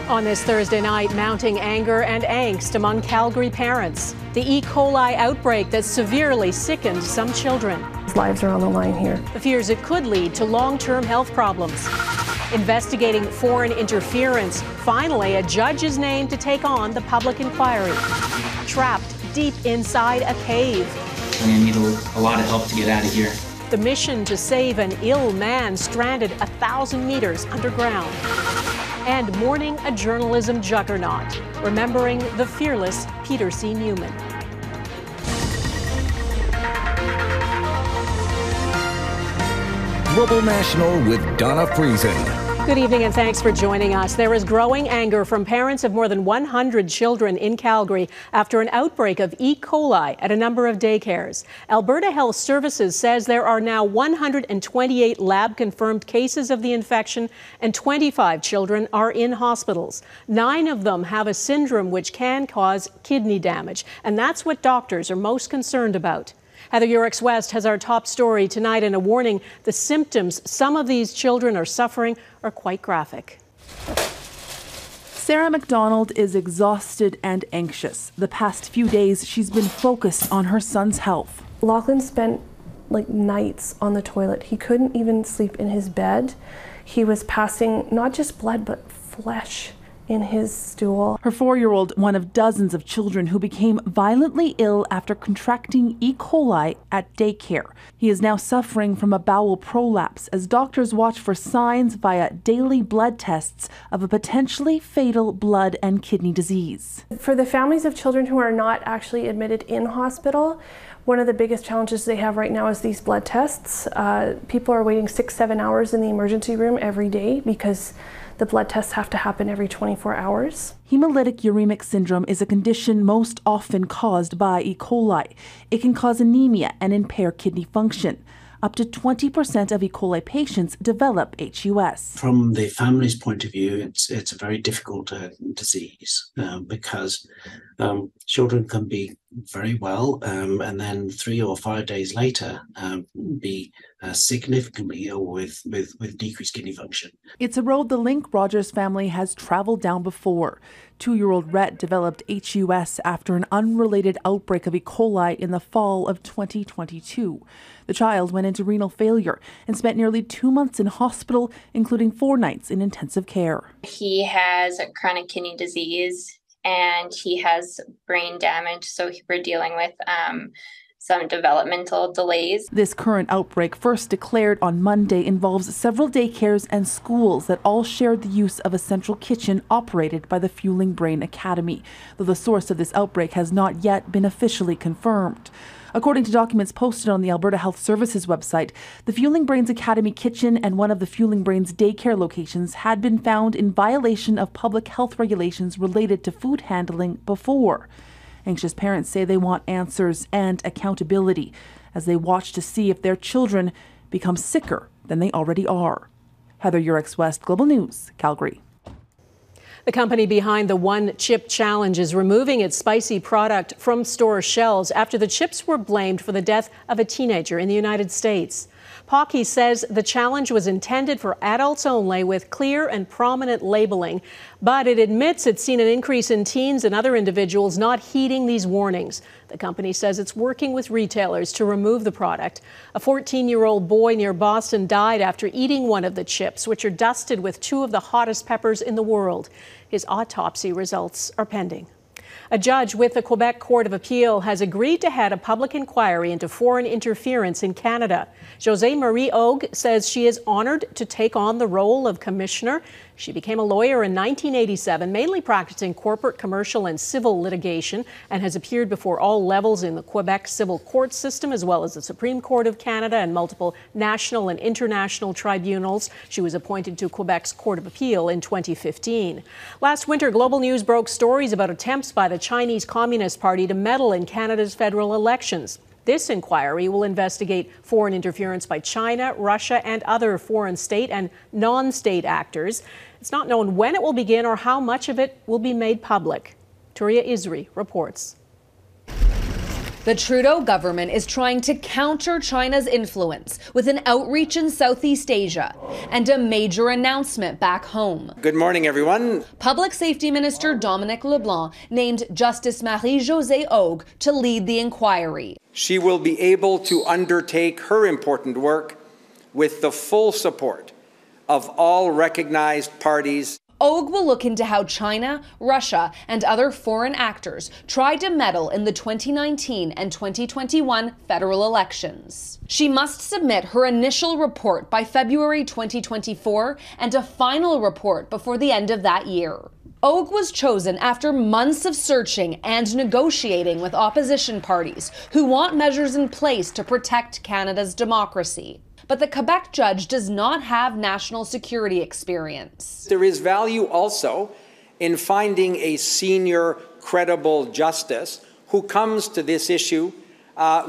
On this Thursday night, mounting anger and angst among Calgary parents. The E. coli outbreak that severely sickened some children. Lives are on the line here. The fears it could lead to long-term health problems. Investigating foreign interference. Finally, a judge is named to take on the public inquiry. Trapped deep inside a cave. I'm going to need a lot of help to get out of here. The mission to save an ill man stranded 1,000 meters underground. And mourning a journalism juggernaut, remembering the fearless Peter C. Newman. Global National with Donna Friesen. Good evening and thanks for joining us. There is growing anger from parents of more than 100 children in Calgary after an outbreak of E. coli at a number of daycares. Alberta Health Services says there are now 128 lab-confirmed cases of the infection and 25 children are in hospitals. 9 of them have a syndrome which can cause kidney damage, and that's what doctors are most concerned about. Heather Yourex-West has our top story tonight and a warning. The symptoms some of these children are suffering are quite graphic. Sarah McDonald is exhausted and anxious. The past few days, she's been focused on her son's health. Lachlan spent nights on the toilet. He couldn't even sleep in his bed. He was passing not just blood, but flesh in his stool. Her 4-year-old, one of dozens of children who became violently ill after contracting E. coli at daycare. He is now suffering from a bowel prolapse as doctors watch for signs via daily blood tests of a potentially fatal blood and kidney disease. For the families of children who are not actually admitted in hospital, one of the biggest challenges they have right now is these blood tests. People are waiting 6-7 hours in the emergency room every day because the blood tests have to happen every 24 hours. Hemolytic uremic syndrome is a condition most often caused by E. coli. It can cause anemia and impair kidney function. Up to 20% of E. coli patients develop HUS. From the family's point of view, it's a very difficult disease because children can be very well and then 3 or 5 days later be significantly ill with decreased kidney function. It's a road the Link Rogers family has traveled down before. 2-year-old Rhett developed HUS after an unrelated outbreak of E. coli in the fall of 2022. The child went into renal failure and spent nearly 2 months in hospital, including 4 nights in intensive care. He has chronic kidney disease and he has brain damage, so we're dealing with some developmental delays. This current outbreak, first declared on Monday, involves several daycares and schools that all shared the use of a central kitchen operated by the Fueling Brain Academy, though the source of this outbreak has not yet been officially confirmed. According to documents posted on the Alberta Health Services website, the Fueling Brains Academy kitchen and one of the Fueling Brains daycare locations had been found in violation of public health regulations related to food handling before. Anxious parents say they want answers and accountability as they watch to see if their children become sicker than they already are. Heather Yourex-West, Global News, Calgary. The company behind the One Chip Challenge is removing its spicy product from store shelves after the chips were blamed for the death of a teenager in the United States. Pocky says the challenge was intended for adults only with clear and prominent labeling, but it admits it's seen an increase in teens and other individuals not heeding these warnings. The company says it's working with retailers to remove the product. A 14-year-old boy near Boston died after eating one of the chips, which are dusted with 2 of the hottest peppers in the world. His autopsy results are pending. A judge with the Quebec Court of Appeal has agreed to head a public inquiry into foreign interference in Canada. Josée Marie Hogue says she is honored to take on the role of commissioner. She became a lawyer in 1987, mainly practicing corporate, commercial, and civil litigation, and has appeared before all levels in the Quebec civil court system, as well as the Supreme Court of Canada and multiple national and international tribunals. She was appointed to Quebec's Court of Appeal in 2015. Last winter, Global News broke stories about attempts by the Chinese Communist Party to meddle in Canada's federal elections. This inquiry will investigate foreign interference by China, Russia, and other foreign state and non-state actors. It's not known when it will begin or how much of it will be made public. Touria Izri reports. The Trudeau government is trying to counter China's influence with an outreach in Southeast Asia and a major announcement back home. Good morning, everyone. Public Safety Minister Dominic LeBlanc named Justice Marie-Josée Hogue to lead the inquiry. She will be able to undertake her important work with the full support of all recognized parties. Hogue will look into how China, Russia, and other foreign actors tried to meddle in the 2019 and 2021 federal elections. She must submit her initial report by February 2024 and a final report before the end of that year. Hogue was chosen after months of searching and negotiating with opposition parties who want measures in place to protect Canada's democracy. But the Quebec judge does not have national security experience. There is value also in finding a senior, credible justice who comes to this issue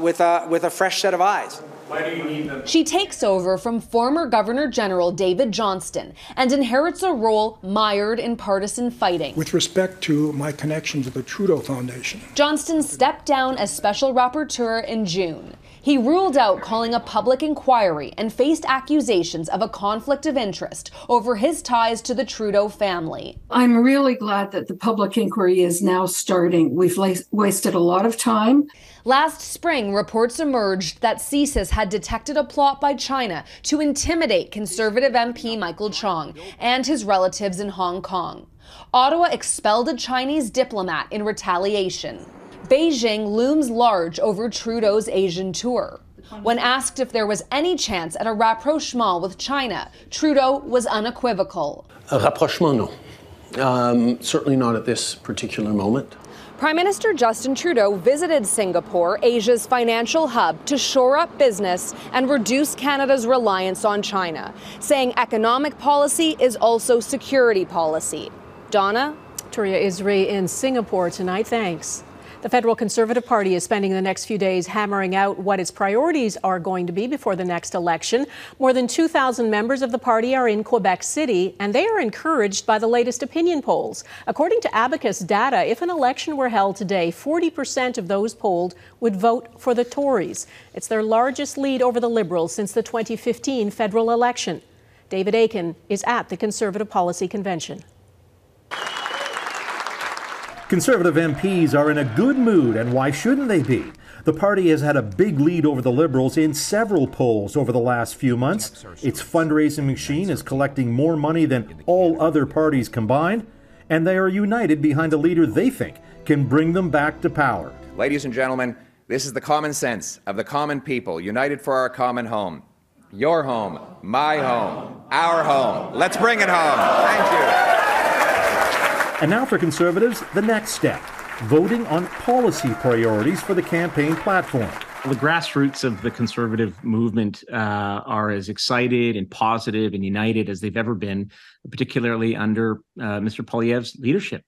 with a fresh set of eyes. Why do you need them? She takes over from former Governor General David Johnston and inherits a role mired in partisan fighting. With respect to my connection to the Trudeau Foundation, Johnston stepped down as special rapporteur in June. He ruled out calling a public inquiry and faced accusations of a conflict of interest over his ties to the Trudeau family. I'm really glad that the public inquiry is now starting. We've wasted a lot of time. Last spring, reports emerged that CSIS had detected a plot by China to intimidate Conservative MP Michael Chong and his relatives in Hong Kong. Ottawa expelled a Chinese diplomat in retaliation. Beijing looms large over Trudeau's Asian tour. When asked if there was any chance at a rapprochement with China, Trudeau was unequivocal. A rapprochement, no. Certainly not at this particular moment. Prime Minister Justin Trudeau visited Singapore, Asia's financial hub, to shore up business and reduce Canada's reliance on China, saying economic policy is also security policy. Donna? Touria Izri in Singapore tonight. Thanks. The federal Conservative Party is spending the next few days hammering out what its priorities are going to be before the next election. More than 2,000 members of the party are in Quebec City, and they are encouraged by the latest opinion polls. According to Abacus data, if an election were held today, 40% of those polled would vote for the Tories. It's their largest lead over the Liberals since the 2015 federal election. David Akin is at the Conservative Policy Convention. Conservative MPs are in a good mood, and why shouldn't they be? The party has had a big lead over the Liberals in several polls over the last few months. Its fundraising machine is collecting more money than all other parties combined, and they are united behind a leader they think can bring them back to power. Ladies and gentlemen, this is the common sense of the common people, united for our common home. Your home, my home, our home. Let's bring it home. Thank you. And now for Conservatives, the next step, voting on policy priorities for the campaign platform. The grassroots of the Conservative movement are as excited and positive and united as they've ever been, particularly under Mr. Poilievre's leadership.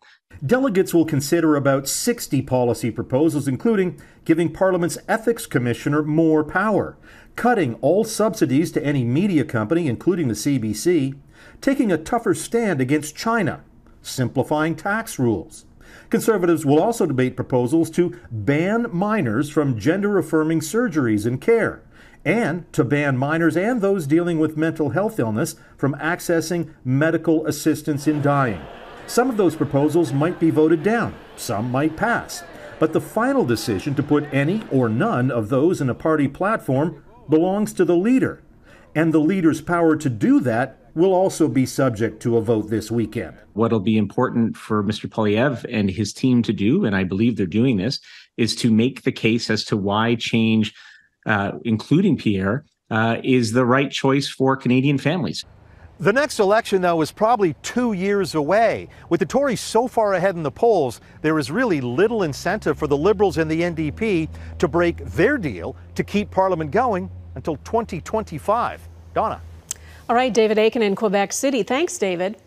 Delegates will consider about 60 policy proposals, including giving Parliament's Ethics Commissioner more power, cutting all subsidies to any media company, including the CBC, taking a tougher stand against China, simplifying tax rules. Conservatives will also debate proposals to ban minors from gender-affirming surgeries and care, and to ban minors and those dealing with mental health illness from accessing medical assistance in dying. Some of those proposals might be voted down, some might pass, but the final decision to put any or none of those in a party platform belongs to the leader, and the leader's power to do that will also be subject to a vote this weekend. What'll be important for Mr. Poilievre and his team to do, and I believe they're doing this, is to make the case as to why change, including Pierre, is the right choice for Canadian families. The next election, though, is probably 2 years away. With the Tories so far ahead in the polls, there is really little incentive for the Liberals and the NDP to break their deal to keep Parliament going until 2025. Donna. All right, David Akin in Quebec City. Thanks, David.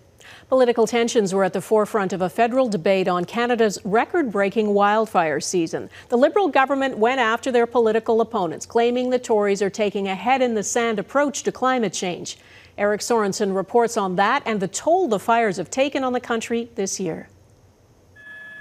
Political tensions were at the forefront of a federal debate on Canada's record-breaking wildfire season. The Liberal government went after their political opponents, claiming the Tories are taking a head-in-the-sand approach to climate change. Eric Sorensen reports on that and the toll the fires have taken on the country this year.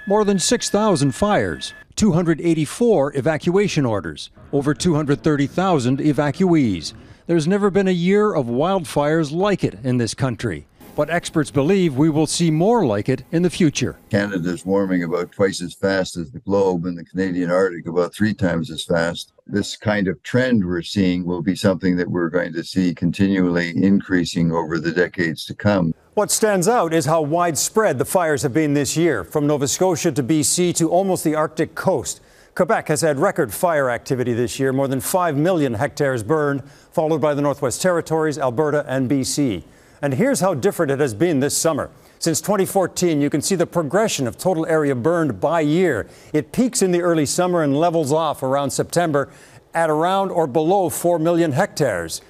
More than 6,000 fires, 284 evacuation orders, over 230,000 evacuees. There's never been a year of wildfires like it in this country. But experts believe we will see more like it in the future. Canada's warming about twice as fast as the globe, and the Canadian Arctic about 3 times as fast. This kind of trend we're seeing will be something that we're going to see continually increasing over the decades to come. What stands out is how widespread the fires have been this year, from Nova Scotia to BC to almost the Arctic coast. Quebec has had record fire activity this year, more than 5 million hectares burned, followed by the Northwest Territories, Alberta, and BC. And here's how different it has been this summer. Since 2014, you can see the progression of total area burned by year. It peaks in the early summer and levels off around September at around or below 4 million hectares.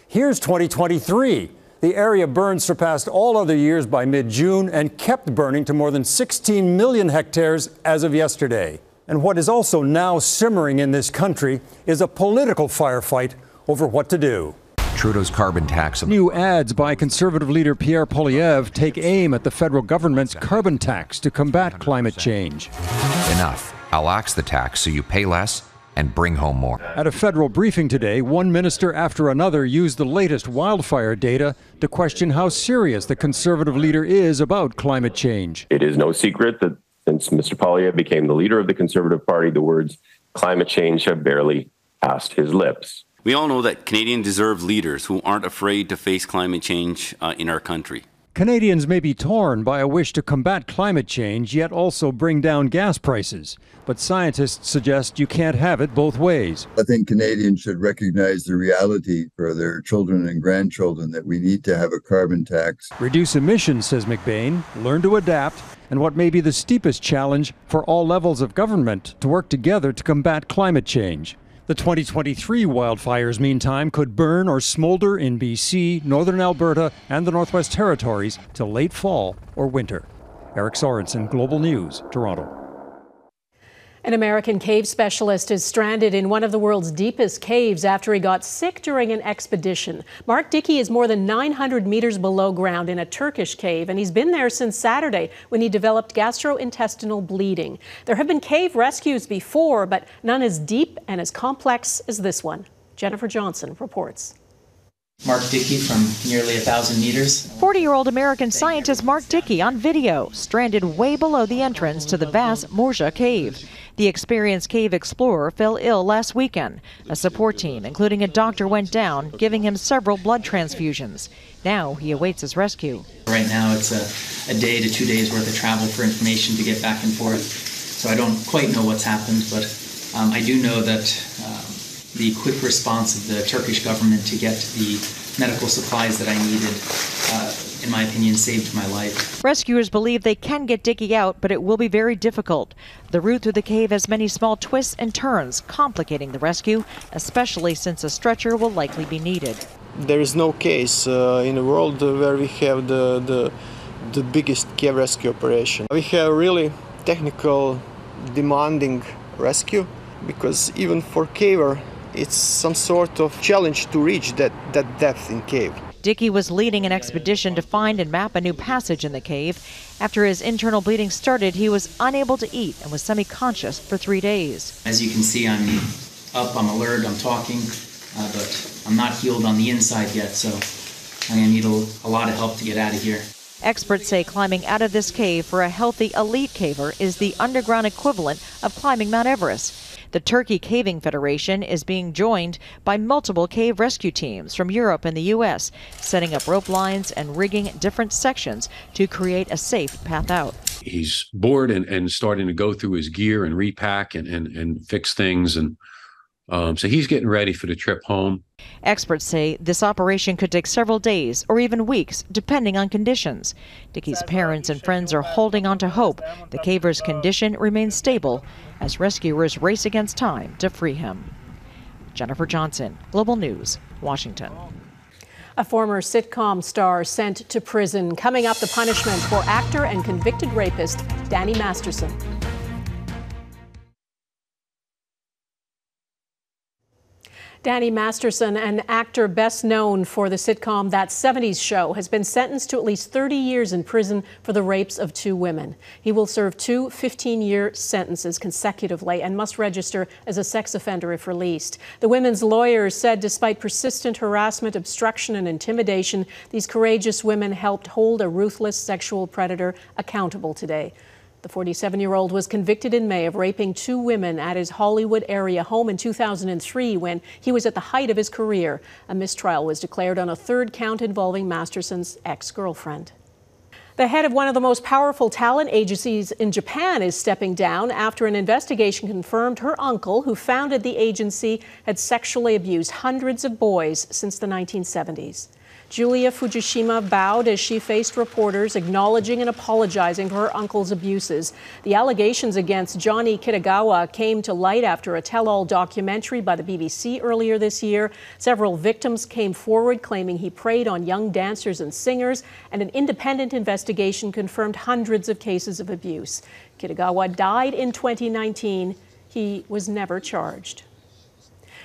Here's 2023. The area burned surpassed all other years by mid-June and kept burning to more than 16 million hectares as of yesterday. And what is also now simmering in this country is a political firefight over what to do. Trudeau's carbon tax. New ads by Conservative leader Pierre Poilievre take aim at the federal government's carbon tax to combat climate change. Enough. I'll axe the tax so you pay less and bring home more. At a federal briefing today, one minister after another used the latest wildfire data to question how serious the Conservative leader is about climate change. It is no secret that since Mr. Poilievre became the leader of the Conservative Party, the words climate change have barely passed his lips. We all know that Canadians deserve leaders who aren't afraid to face climate change in our country. Canadians may be torn by a wish to combat climate change, yet also bring down gas prices. But scientists suggest you can't have it both ways. I think Canadians should recognize the reality for their children and grandchildren that we need to have a carbon tax. Reduce emissions, says McBain, learn to adapt, and what may be the steepest challenge for all levels of government to work together to combat climate change. The 2023 wildfires, meantime, could burn or smolder in BC, northern Alberta, and the Northwest Territories till late fall or winter. Eric Sorensen, Global News, Toronto. An American cave specialist is stranded in one of the world's deepest caves after he got sick during an expedition. Mark Dickey is more than 900 meters below ground in a Turkish cave, and he's been there since Saturday when he developed gastrointestinal bleeding. There have been cave rescues before, but none as deep and as complex as this one. Jennifer Johnson reports. Mark Dickey from nearly 1,000 meters. 40-year-old American scientist Mark Dickey on video, stranded way below the entrance to the vast Morja cave. The experienced cave explorer fell ill last weekend. A support team, including a doctor, went down, giving him several blood transfusions. Now he awaits his rescue. Right now it's a day to 2 days worth of travel for information to get back and forth. So I don't quite know what's happened, but I do know that the quick response of the Turkish government to get the medical supplies that I needed, in my opinion, saved my life. Rescuers believe they can get Dickey out, but it will be very difficult. The route through the cave has many small twists and turns, complicating the rescue, especially since a stretcher will likely be needed. There is no case in the world where we have the biggest cave rescue operation. We have really technical, demanding rescue, because even for caver, it's some sort of challenge to reach that depth in cave. Dickey was leading an expedition to find and map a new passage in the cave. After his internal bleeding started, he was unable to eat and was semi-conscious for 3 days. As you can see, I'm up, I'm alert, I'm talking, but I'm not healed on the inside yet, so I'm going to need a lot of help to get out of here. Experts say climbing out of this cave for a healthy elite caver is the underground equivalent of climbing Mount Everest. The Turkey Caving Federation is being joined by multiple cave rescue teams from Europe and the U.S., setting up rope lines and rigging different sections to create a safe path out. He's bored and starting to go through his gear and repack and fix things. And so he's getting ready for the trip home. Experts say this operation could take several days or even weeks, depending on conditions. Dickey's parents and friends are holding on to hope the caver's condition remains stable as rescuers race against time to free him. Jennifer Johnson, Global News, Washington. A former sitcom star sent to prison. Coming up, the punishment for actor and convicted rapist Danny Masterson. Danny Masterson, an actor best known for the sitcom That 70s Show, has been sentenced to at least 30 years in prison for the rapes of 2 women. He will serve 2 15-year sentences consecutively and must register as a sex offender if released. The women's lawyers said despite persistent harassment, obstruction, and intimidation, these courageous women helped hold a ruthless sexual predator accountable today. The 47-year-old was convicted in May of raping 2 women at his Hollywood area home in 2003 when he was at the height of his career. A mistrial was declared on a 3rd count involving Masterson's ex-girlfriend. The head of one of the most powerful talent agencies in Japan is stepping down after an investigation confirmed her uncle, who founded the agency, had sexually abused hundreds of boys since the 1970s. Julia Fujishima bowed as she faced reporters, acknowledging and apologizing for her uncle's abuses. The allegations against Johnny Kitagawa came to light after a tell-all documentary by the BBC earlier this year. Several victims came forward claiming he preyed on young dancers and singers, and an independent investigation confirmed hundreds of cases of abuse. Kitagawa died in 2019. He was never charged.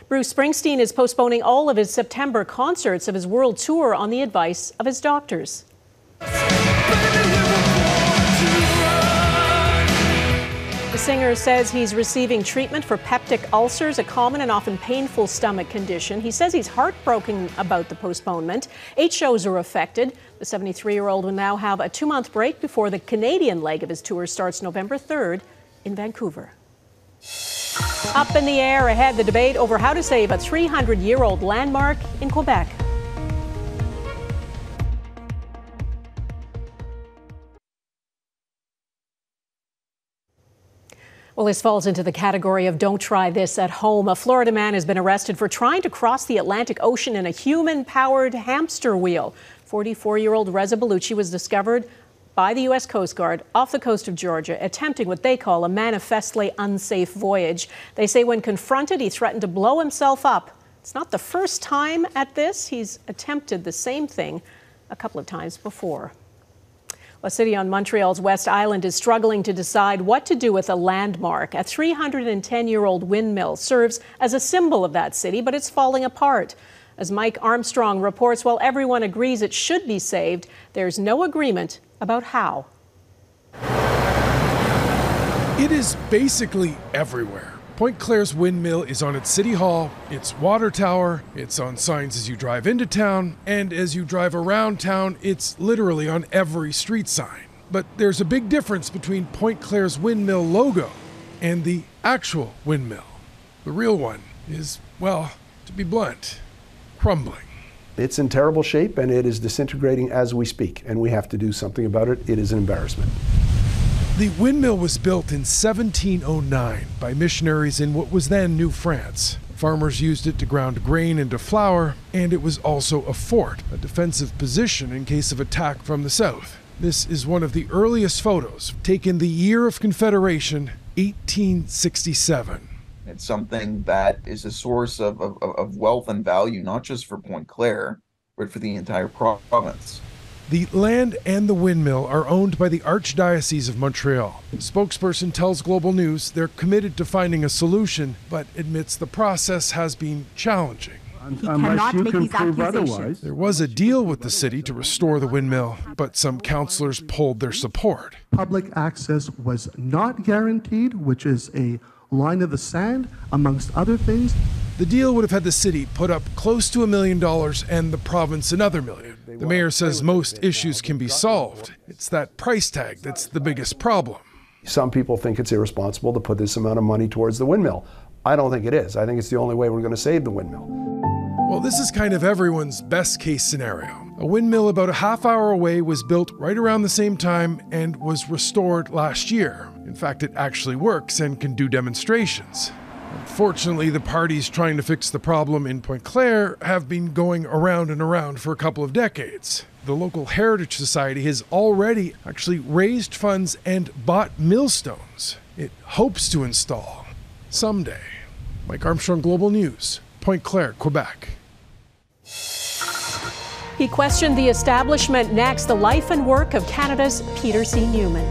Bruce Springsteen is postponing all of his September concerts of his world tour on the advice of his doctors. The singer says he's receiving treatment for peptic ulcers, a common and often painful stomach condition. He says he's heartbroken about the postponement. 8 shows are affected. The 73-year-old will now have a 2-month break before the Canadian leg of his tour starts November 3rd in Vancouver. Up in the air ahead, the debate over how to save a 300-year-old landmark in Quebec. Well, this falls into the category of don't try this at home. A Florida man has been arrested for trying to cross the Atlantic Ocean in a human-powered hamster wheel. 44-year-old Reza Bellucci was discovered by the U.S. Coast Guard off the coast of Georgia, attempting what they call a manifestly unsafe voyage. They say when confronted, he threatened to blow himself up. It's not the first time at this. He's attempted the same thing a couple of times before. A city on Montreal's West Island is struggling to decide what to do with a landmark. A 310-year-old windmill serves as a symbol of that city, but it's falling apart. As Mike Armstrong reports, while everyone agrees it should be saved, there's no agreement about how. It is basically everywhere. Point Claire's Windmill is on its City Hall, its water tower, it's on signs as you drive into town, and as you drive around town, it's literally on every street sign. But there's a big difference between Point Claire's Windmill logo and the actual windmill. The real one is, well, to be blunt, crumbling. It's in terrible shape and it is disintegrating as we speak, and we have to do something about it. It is an embarrassment. The windmill was built in 1709 by missionaries in what was then New France. Farmers used it to ground grain into flour, and it was also a fort, a defensive position in case of attack from the south. This is one of the earliest photos, taken the year of Confederation, 1867. It's something that is a source of wealth and value, not just for Point Claire, but for the entire province. The land and the windmill are owned by the Archdiocese of Montreal. The spokesperson tells Global News they're committed to finding a solution, but admits the process has been challenging. Unless you can prove otherwise. There was a deal with the city to restore the windmill, but some councillors pulled their support. Public access was not guaranteed, which is a line of the sand, amongst other things. The deal would have had the city put up close to $1 million and the province another $1 million. The mayor says most issues can be solved. It's that price tag that's the biggest problem. Some people think it's irresponsible to put this amount of money towards the windmill. I don't think it is. I think it's the only way we're going to save the windmill. Well, this is kind of everyone's best case scenario. A windmill about a half-hour away was built right around the same time and was restored last year. In fact, it actually works and can do demonstrations. Unfortunately, the parties trying to fix the problem in Point Claire have been going around and around for a couple of decades. The local Heritage Society has already actually raised funds and bought millstones it hopes to install someday. Mike Armstrong, Global News, Point Claire, Quebec. He questioned the establishment next, the life and work of Canada's Peter C. Newman.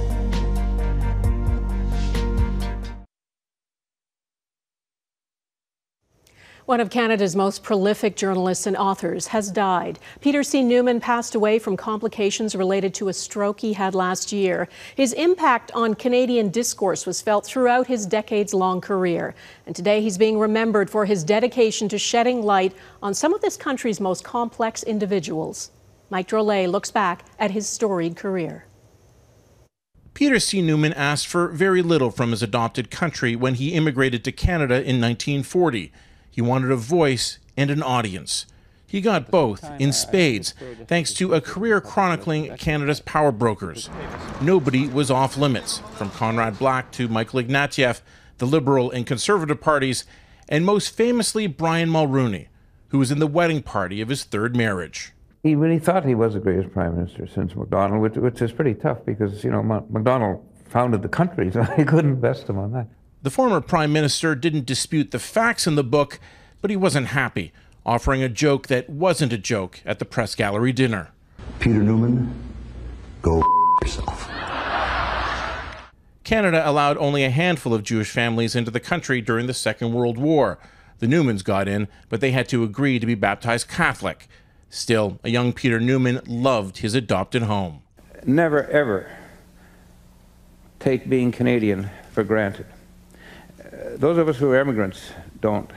One of Canada's most prolific journalists and authors has died. Peter C. Newman passed away from complications related to a stroke he had last year. His impact on Canadian discourse was felt throughout his decades-long career. And today he's being remembered for his dedication to shedding light on some of this country's most complex individuals. Mike Drolet looks back at his storied career. Peter C. Newman asked for very little from his adopted country when he immigrated to Canada in 1940. He wanted a voice and an audience. He got both in spades, thanks to a career chronicling Canada's power brokers. Nobody was off limits, from Conrad Black to Michael Ignatieff, the Liberal and Conservative parties, and most famously Brian Mulroney, who was in the wedding party of his third marriage. He really thought he was the greatest prime minister since Macdonald, which is pretty tough because, you know, Macdonald founded the country, so he couldn't best him on that. The former prime minister didn't dispute the facts in the book, but he wasn't happy, offering a joke that wasn't a joke at the press gallery dinner. Peter Newman, go yourself. Canada allowed only a handful of Jewish families into the country during the Second World War. The Newmans got in, but they had to agree to be baptized Catholic. Still, a young Peter Newman loved his adopted home. Never, ever take being Canadian for granted. Those of us who are immigrants don't,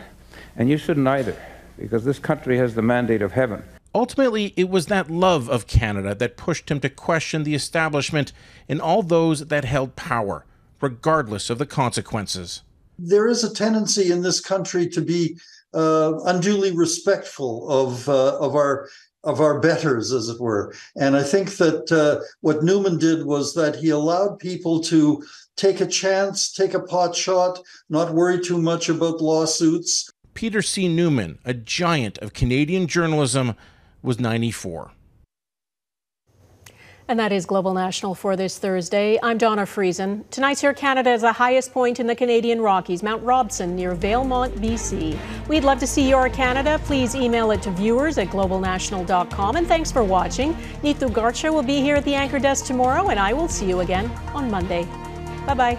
and you shouldn't either, because this country has the mandate of heaven. Ultimately, it was that love of Canada that pushed him to question the establishment and all those that held power, regardless of the consequences. There is a tendency in this country to be unduly respectful of our betters, as it were. And I think that what Newman did was that he allowed people to take a chance, take a pot shot, not worry too much about lawsuits. Peter C. Newman, a giant of Canadian journalism, was 94. And that is Global National for this Thursday. I'm Donna Friesen. Tonight's Air Canada is the highest point in the Canadian Rockies, Mount Robson near Valemont, BC. We'd love to see your Canada. Please email it to viewers@globalnational.com. And thanks for watching. Neetu Garcha will be here at the anchor desk tomorrow, and I will see you again on Monday. Bye-bye.